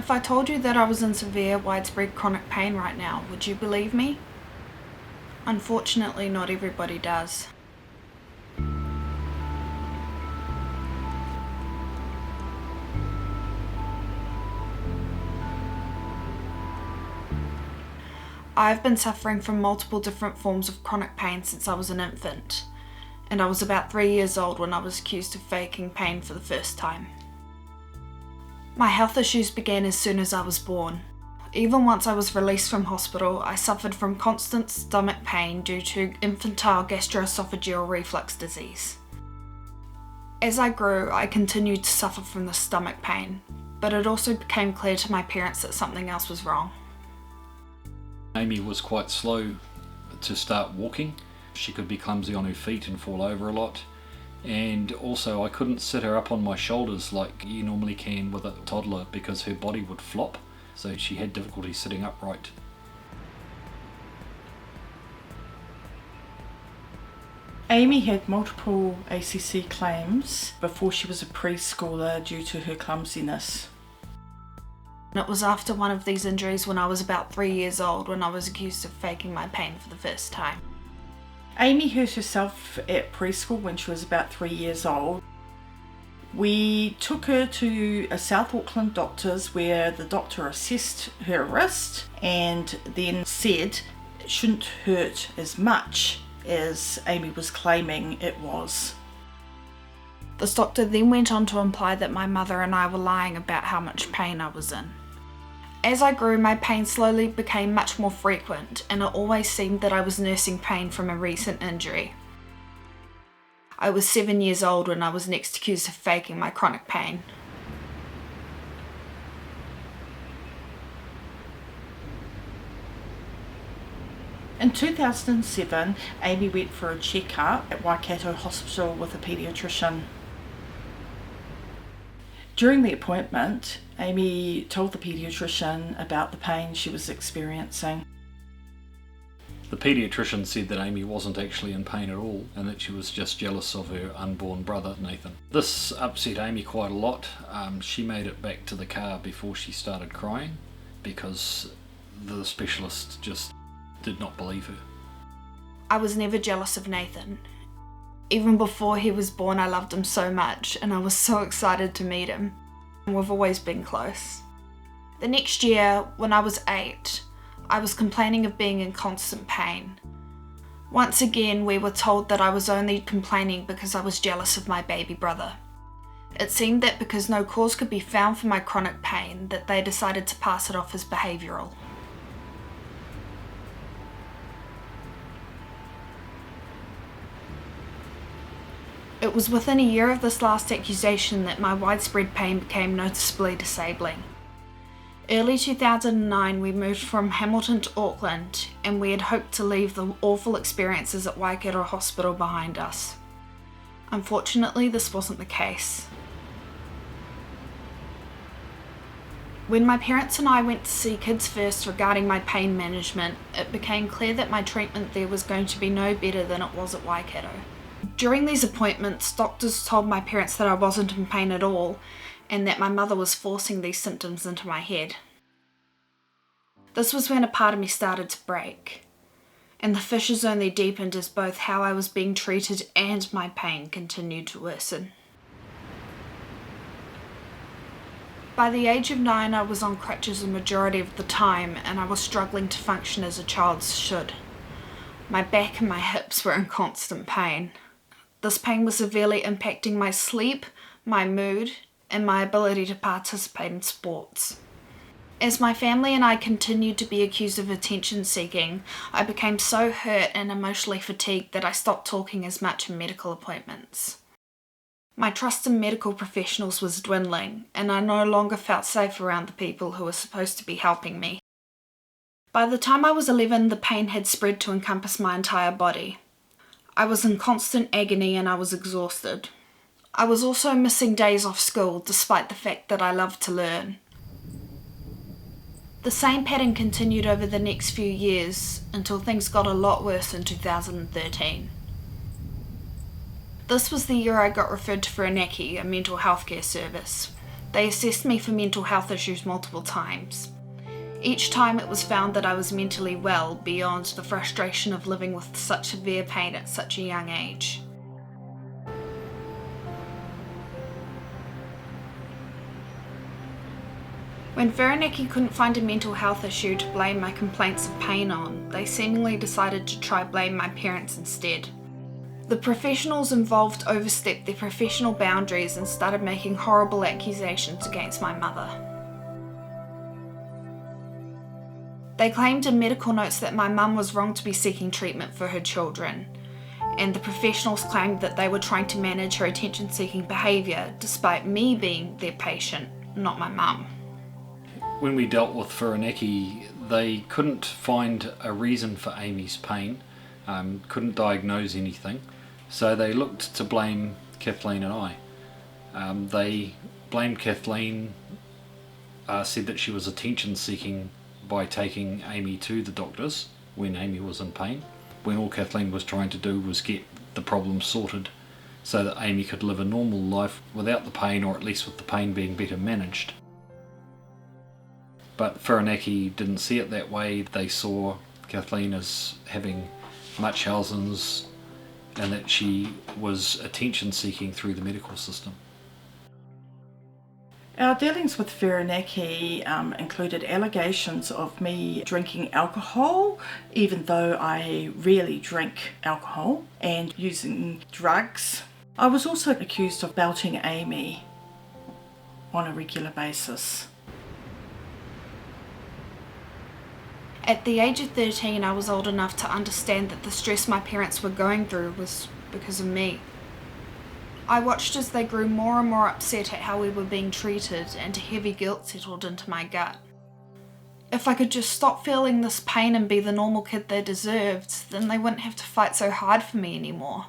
If I told you that I was in severe, widespread chronic pain right now, would you believe me? Unfortunately, not everybody does. I've been suffering from multiple different forms of chronic pain since I was an infant, and I was about 3 years old when I was accused of faking pain for the first time. My health issues began as soon as I was born. Even once I was released from hospital, I suffered from constant stomach pain due to infantile gastroesophageal reflux disease. As I grew, I continued to suffer from the stomach pain, but it also became clear to my parents that something else was wrong. Amy was quite slow to start walking. She could be clumsy on her feet and fall over a lot. And also I couldn't sit her up on my shoulders like you normally can with a toddler because her body would flop, so she had difficulty sitting upright. Amy had multiple ACC claims before she was a preschooler due to her clumsiness. It was after one of these injuries when I was about 3 years old when I was accused of faking my pain for the first time. Amy hurt herself at preschool when she was about 3 years old. We took her to a South Auckland doctor's where the doctor assessed her wrist and then said it shouldn't hurt as much as Amy was claiming it was. This doctor then went on to imply that my mother and I were lying about how much pain I was in. As I grew, my pain slowly became much more frequent, and it always seemed that I was nursing pain from a recent injury. I was 7 years old when I was next accused of faking my chronic pain. In 2007, Amy went for a checkup at Waikato Hospital with a paediatrician. During the appointment, Amy told the paediatrician about the pain she was experiencing. The paediatrician said that Amy wasn't actually in pain at all and that she was just jealous of her unborn brother, Nathan. This upset Amy quite a lot. She made it back to the car before she started crying because the specialist just did not believe her. I was never jealous of Nathan. Even before he was born, I loved him so much, and I was so excited to meet him. We've always been close. The next year, when I was 8, I was complaining of being in constant pain. Once again, we were told that I was only complaining because I was jealous of my baby brother. It seemed that because no cause could be found for my chronic pain, that they decided to pass it off as behavioural. It was within a year of this last accusation that my widespread pain became noticeably disabling. Early 2009, we moved from Hamilton to Auckland, and we had hoped to leave the awful experiences at Waikato Hospital behind us. Unfortunately, this wasn't the case. When my parents and I went to see Kids First regarding my pain management, it became clear that my treatment there was going to be no better than it was at Waikato. During these appointments, doctors told my parents that I wasn't in pain at all and that my mother was forcing these symptoms into my head. This was when a part of me started to break, and the fissures only deepened as both how I was being treated and my pain continued to worsen. By the age of 9, I was on crutches a majority of the time, and I was struggling to function as a child should. My back and my hips were in constant pain. This pain was severely impacting my sleep, my mood, and my ability to participate in sports. As my family and I continued to be accused of attention seeking, I became so hurt and emotionally fatigued that I stopped talking as much in medical appointments. My trust in medical professionals was dwindling, and I no longer felt safe around the people who were supposed to be helping me. By the time I was 11, the pain had spread to encompass my entire body. I was in constant agony and I was exhausted. I was also missing days off school despite the fact that I loved to learn. The same pattern continued over the next few years until things got a lot worse in 2013. This was the year I got referred to for a NACI, a mental health care service. They assessed me for mental health issues multiple times. Each time it was found that I was mentally well beyond the frustration of living with such severe pain at such a young age. When Whirinaki couldn't find a mental health issue to blame my complaints of pain on, they seemingly decided to try blame my parents instead. The professionals involved overstepped their professional boundaries and started making horrible accusations against my mother. They claimed in medical notes that my mum was wrong to be seeking treatment for her children, and the professionals claimed that they were trying to manage her attention-seeking behaviour despite me being their patient, not my mum. When we dealt with Whirinaki, they couldn't find a reason for Amy's pain, couldn't diagnose anything, so they looked to blame Kathleen and I. They blamed Kathleen, said that she was attention-seeking by taking Amy to the doctors when Amy was in pain, when all Kathleen was trying to do was get the problem sorted so that Amy could live a normal life without the pain, or at least with the pain being better managed. But Whirinaki didn't see it that way. They saw Kathleen as having Munchausen's and that she was attention seeking through the medical system. Our dealings with Whirinaki included allegations of me drinking alcohol, even though I rarely drink alcohol, and using drugs. I was also accused of belting Amy on a regular basis. At the age of 13, I was old enough to understand that the stress my parents were going through was because of me. I watched as they grew more and more upset at how we were being treated, and a heavy guilt settled into my gut. If I could just stop feeling this pain and be the normal kid they deserved, then they wouldn't have to fight so hard for me anymore.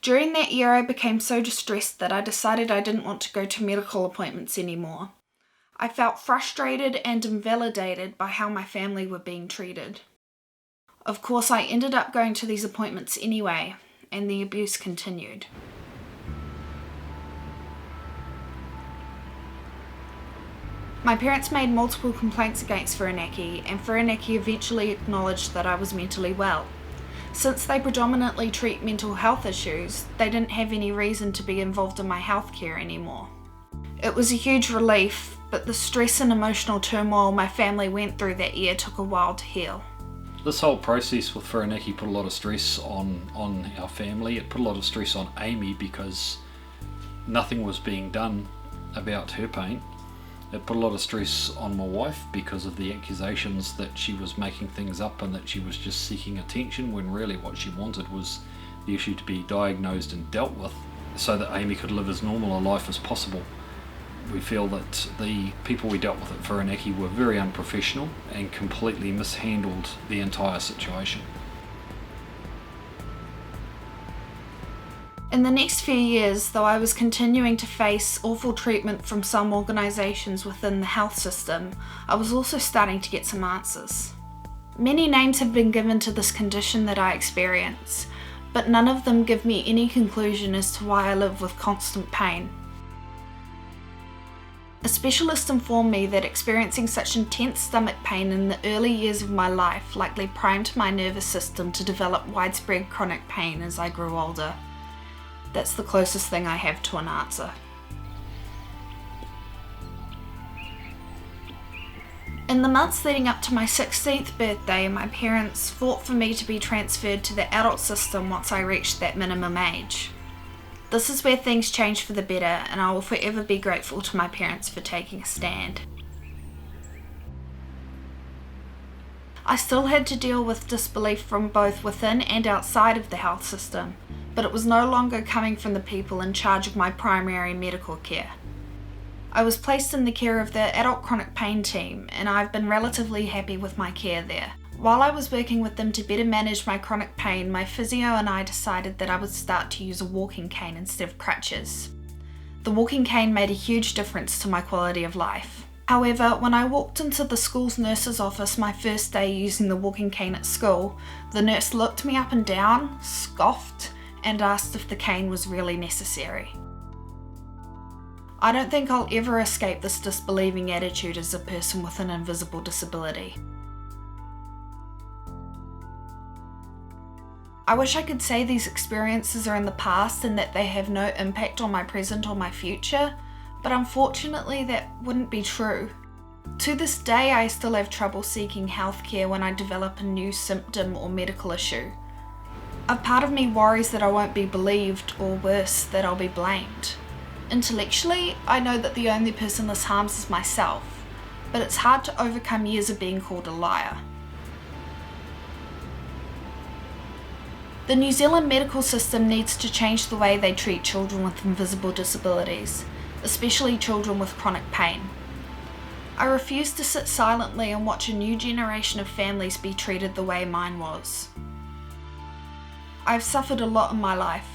During that year, I became so distressed that I decided I didn't want to go to medical appointments anymore. I felt frustrated and invalidated by how my family were being treated. Of course, I ended up going to these appointments anyway, and the abuse continued. My parents made multiple complaints against Whirinaki, and Whirinaki eventually acknowledged that I was mentally well. Since they predominantly treat mental health issues, they didn't have any reason to be involved in my healthcare anymore. It was a huge relief, but the stress and emotional turmoil my family went through that year took a while to heal. This whole process with Whirinaki put a lot of stress on our family. It put a lot of stress on Amy because nothing was being done about her pain. It put a lot of stress on my wife because of the accusations that she was making things up and that she was just seeking attention, when really what she wanted was the issue to be diagnosed and dealt with so that Amy could live as normal a life as possible. We feel that the people we dealt with at Whirinaki were very unprofessional and completely mishandled the entire situation. In the next few years, though I was continuing to face awful treatment from some organisations within the health system, I was also starting to get some answers. Many names have been given to this condition that I experience, but none of them give me any conclusion as to why I live with constant pain. A specialist informed me that experiencing such intense stomach pain in the early years of my life likely primed my nervous system to develop widespread chronic pain as I grew older. That's the closest thing I have to an answer. In the months leading up to my 16th birthday, my parents fought for me to be transferred to the adult system once I reached that minimum age. This is where things changed for the better, and I will forever be grateful to my parents for taking a stand. I still had to deal with disbelief from both within and outside of the health system, but it was no longer coming from the people in charge of my primary medical care. I was placed in the care of the adult chronic pain team, and I've been relatively happy with my care there. While I was working with them to better manage my chronic pain, my physio and I decided that I would start to use a walking cane instead of crutches. The walking cane made a huge difference to my quality of life. However, when I walked into the school's nurse's office my first day using the walking cane at school, the nurse looked me up and down, scoffed, and asked if the cane was really necessary. I don't think I'll ever escape this disbelieving attitude as a person with an invisible disability. I wish I could say these experiences are in the past and that they have no impact on my present or my future, but unfortunately that wouldn't be true. To this day, I still have trouble seeking healthcare when I develop a new symptom or medical issue. A part of me worries that I won't be believed, or worse, that I'll be blamed. Intellectually, I know that the only person this harms is myself, but it's hard to overcome years of being called a liar. The New Zealand medical system needs to change the way they treat children with invisible disabilities, especially children with chronic pain. I refuse to sit silently and watch a new generation of families be treated the way mine was. I've suffered a lot in my life.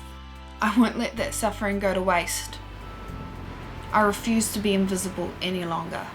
I won't let that suffering go to waste. I refuse to be invisible any longer.